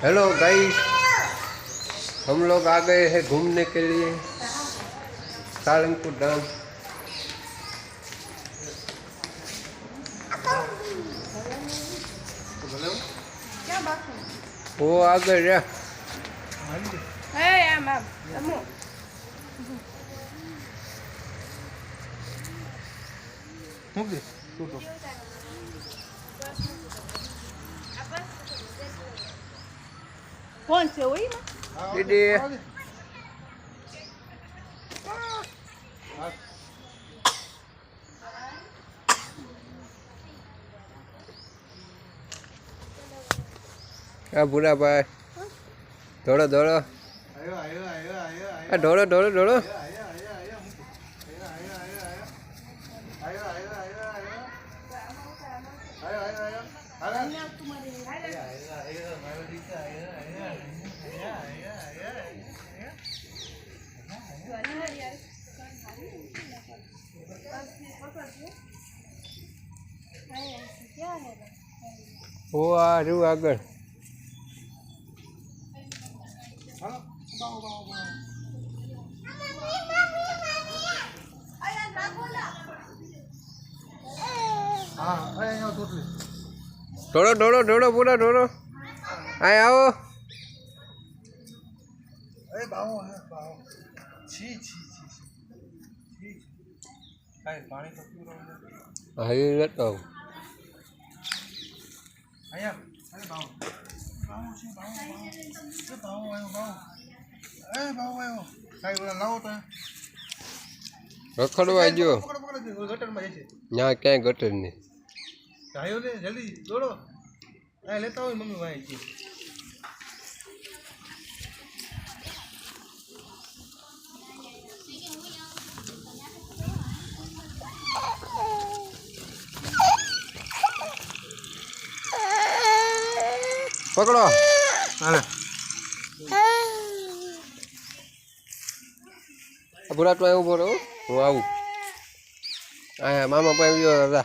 Hello guys, हम लोग आ गए हैं घूमने के लिए सालंगपुर डैम। वो आ गए रे। कौन से हुई ना दीदी क्या बुरा भाई, दौड़ो दौड़ो, दौड़ो दौड़ो दौड़ो। वो आ रू आगर दौड़ो दौड़ो दौड़ो पूरा दौड़ो। आए आओ। अरे बाओ है बाओ छी छी छी छी काय पानी तो पी रहा है हाई लेट आओ। आया अरे बाओ बाओ छी बाओ बाओ ए बाओ आयो बाओ ए बाओ आयो काय बोला लाओ तो रखड़वा जो पकड़ पकड़ दे गटर में जैसे यहाँ क्या गटर नहीं। आयो ले जल्दी दौड़ो आ लेता हूं मम्मी भाई जी पकड़ो। अरे पूरा तो आयो बोलो वो आऊ। आया मामा पे दादा